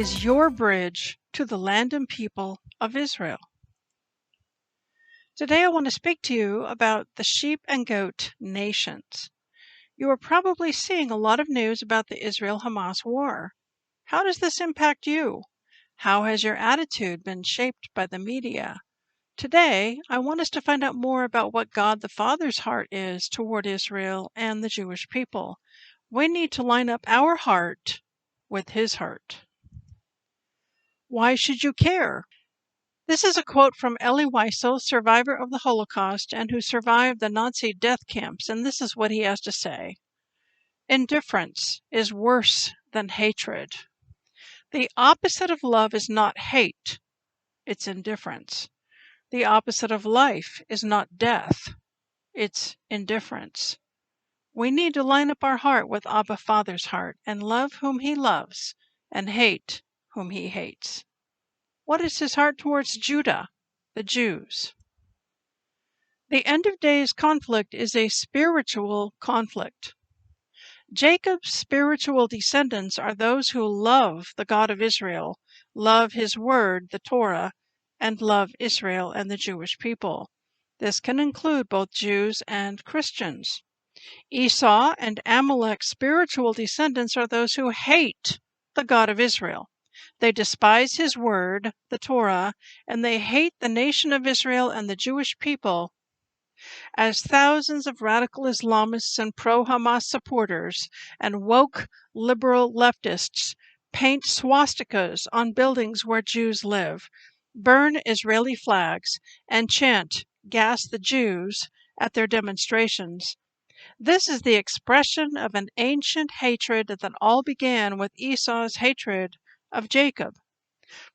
is your bridge to the land and people of Israel. Today I want to speak to you about the sheep and goat nations. You are probably seeing a lot of news about the Israel-Hamas war. How does this impact you? How has your attitude been shaped by the media? Today, I want us to find out more about what God the Father's heart is toward Israel and the Jewish people. We need to line up our heart with His heart. Why should you care? This is a quote from Elie Wiesel, survivor of the Holocaust and who survived the Nazi death camps, and this is what he has to say. Indifference is worse than hatred. The opposite of love is not hate, it's indifference. The opposite of life is not death, it's indifference. We need to line up our heart with Abba Father's heart and love whom He loves and hate whom He hates. What is His heart towards Judah, the Jews? The end of days conflict is a spiritual conflict. Jacob's spiritual descendants are those who love the God of Israel, love His word, the Torah, and love Israel and the Jewish people. This can include both Jews and Christians. Esau and Amalek's spiritual descendants are those who hate the God of Israel. They despise His word, the Torah, and they hate the nation of Israel and the Jewish people. As thousands of radical Islamists and pro-Hamas supporters and woke liberal leftists paint swastikas on buildings where Jews live, burn Israeli flags, and chant "Gas the Jews" at their demonstrations, this is the expression of an ancient hatred that all began with Esau's hatred of Jacob.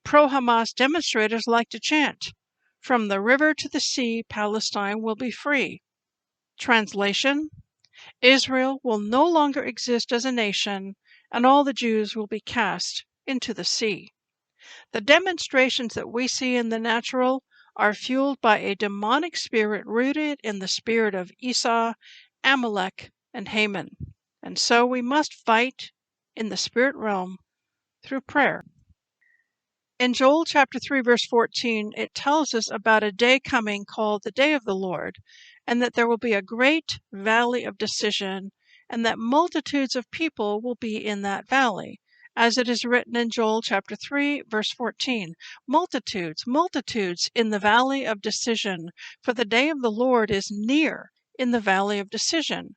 Pro-Hamas demonstrators like to chant, "From the river to the sea, Palestine will be free." Translation: Israel will no longer exist as a nation, and all the Jews will be cast into the sea. The demonstrations that we see in the natural are fueled by a demonic spirit rooted in the spirit of Esau, Amalek, and Haman. And so we must fight in the spirit realm through prayer. In Joel chapter 3, verse 14, it tells us about a day coming called the Day of the Lord, and that there will be a great valley of decision, and that multitudes of people will be in that valley. As it is written in Joel chapter 3, verse 14, multitudes, multitudes in the valley of decision, for the day of the Lord is near in the valley of decision.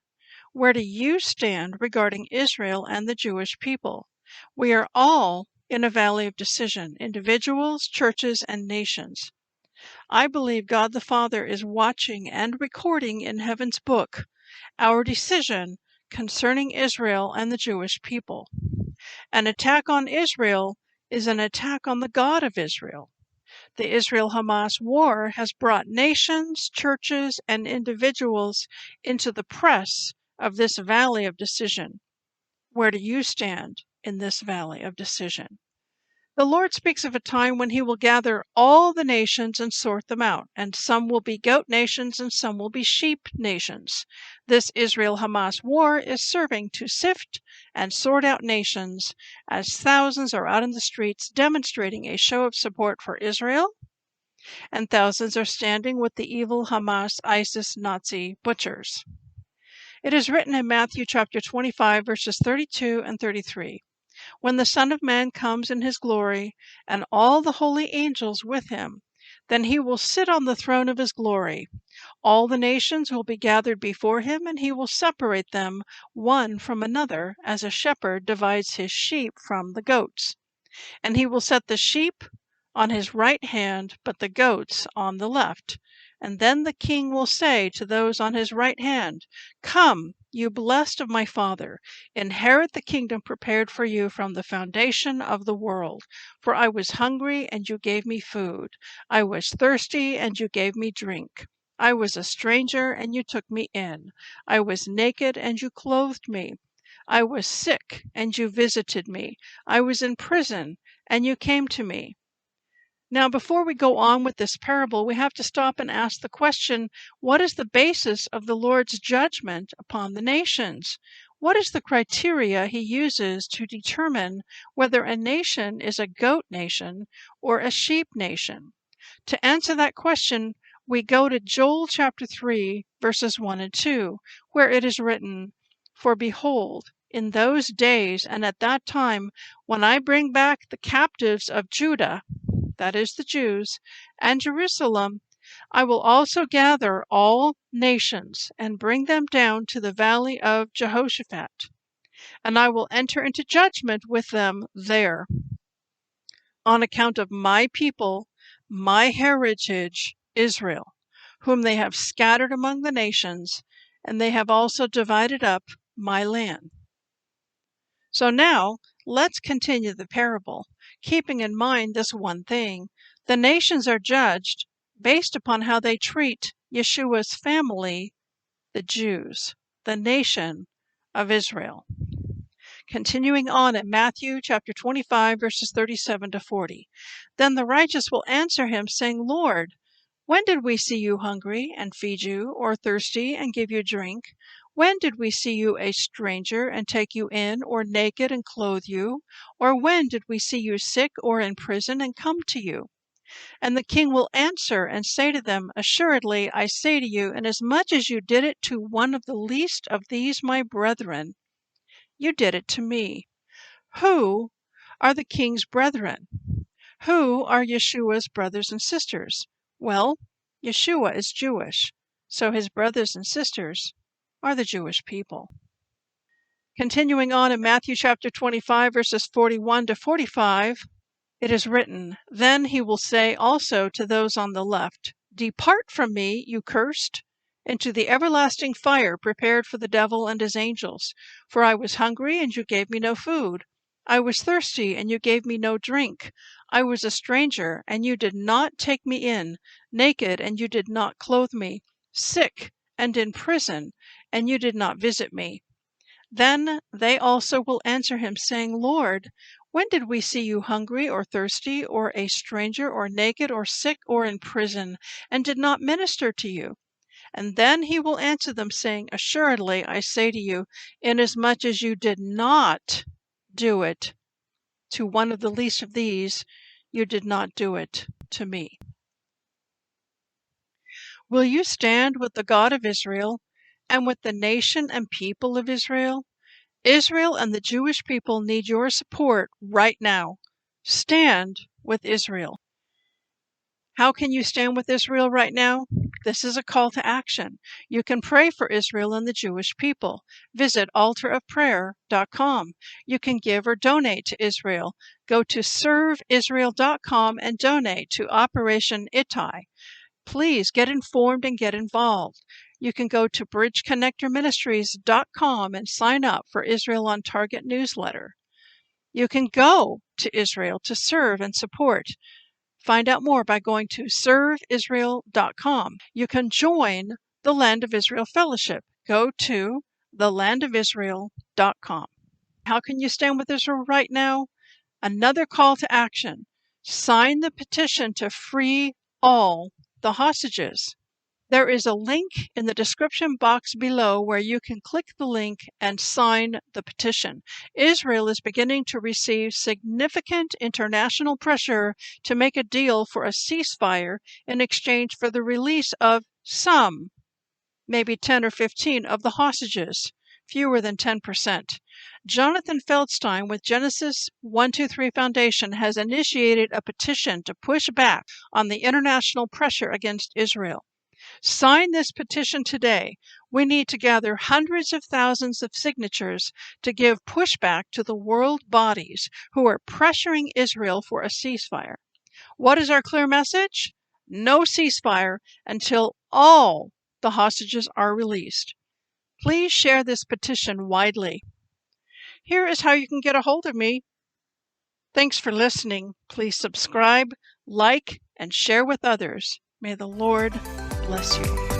Where do you stand regarding Israel and the Jewish people? We are all in a valley of decision, individuals, churches, and nations. I believe God the Father is watching and recording in heaven's book our decision concerning Israel and the Jewish people. An attack on Israel is an attack on the God of Israel. The Israel-Hamas war has brought nations, churches, and individuals into the press of this valley of decision. Where do you stand in this valley of decision? The Lord speaks of a time when He will gather all the nations and sort them out, and some will be goat nations and some will be sheep nations. This Israel-Hamas war is serving to sift and sort out nations, as thousands are out in the streets demonstrating a show of support for Israel, and thousands are standing with the evil Hamas, ISIS, Nazi butchers. It is written in Matthew chapter 25, verses 32 and 33. When the Son of Man comes in His glory, and all the holy angels with Him, then He will sit on the throne of His glory. All the nations will be gathered before Him, and He will separate them one from another, as a shepherd divides his sheep from the goats. And He will set the sheep on His right hand, but the goats on the left. And then the King will say to those on His right hand, "Come, you blessed of my Father, inherit the kingdom prepared for you from the foundation of the world. For I was hungry, and you gave me food. I was thirsty, and you gave me drink. I was a stranger, and you took me in. I was naked, and you clothed me. I was sick, and you visited me. I was in prison, and you came to me." Now, before we go on with this parable, we have to stop and ask the question, what is the basis of the Lord's judgment upon the nations? What is the criteria he uses to determine whether a nation is a goat nation or a sheep nation? To answer that question, we go to Joel chapter 3, verses 1 and 2, where it is written, "For behold, in those days and at that time, when I bring back the captives of Judah," that is the Jews, "and Jerusalem, I will also gather all nations and bring them down to the valley of Jehoshaphat, and I will enter into judgment with them there, on account of my people, my heritage, Israel, whom they have scattered among the nations, and they have also divided up my land." So now, let's continue the parable, keeping in mind this one thing. The nations are judged based upon how they treat Yeshua's family, the Jews, the nation of Israel. Continuing on in Matthew chapter 25, verses 37 to 40. "Then the righteous will answer him, saying, Lord, when did we see you hungry and feed you, or thirsty and give you drink? When did we see you a stranger and take you in, or naked and clothe you? Or when did we see you sick or in prison and come to you?" And the king will answer and say to them, "Assuredly, I say to you, inasmuch as you did it to one of the least of these my brethren, you did it to me." Who are the king's brethren? Who are Yeshua's brothers and sisters? Well, Yeshua is Jewish, so his brothers and sisters are the Jewish people. Continuing on in Matthew chapter 25, verses 41 to 45, it is written, "Then he will say also to those on the left, Depart from me, you cursed, into the everlasting fire prepared for the devil and his angels. For I was hungry, and you gave me no food. I was thirsty, and you gave me no drink. I was a stranger, and you did not take me in, naked, and you did not clothe me, sick and in prison, and you did not visit me." Then they also will answer him, saying, "Lord, when did we see you hungry or thirsty, or a stranger, or naked, or sick, or in prison, and did not minister to you?" And then he will answer them, saying, "Assuredly, I say to you, inasmuch as you did not do it to one of the least of these, you did not do it to me." Will you stand with the God of Israel and with the nation and people of Israel? Israel and the Jewish people need your support right now. Stand with Israel. How can you stand with Israel right now? This is a call to action. You can pray for Israel and the Jewish people. Visit altarofprayer.com. You can give or donate to Israel. Go to serveisrael.com and donate to Operation Ittai. Please get informed and get involved. You can go to bridgeconnectorministries.com and sign up for Israel on Target newsletter. You can go to Israel to serve and support. Find out more by going to serveisrael.com. You can join the Land of Israel Fellowship. Go to thelandofisrael.com. How can you stand with Israel right now? Another call to action. Sign the petition to free all the hostages. There is a link in the description box below where you can click the link and sign the petition. Israel is beginning to receive significant international pressure to make a deal for a ceasefire in exchange for the release of some, maybe 10 or 15 of the hostages, fewer than 10%. Jonathan Feldstein with Genesis 123 Foundation has initiated a petition to push back on the international pressure against Israel. Sign this petition today. We need to gather hundreds of thousands of signatures to give pushback to the world bodies who are pressuring Israel for a ceasefire. What is our clear message? No ceasefire until all the hostages are released. Please share this petition widely. Here is how you can get a hold of me. Thanks for listening. Please subscribe, like, and share with others. May the Lord bless you.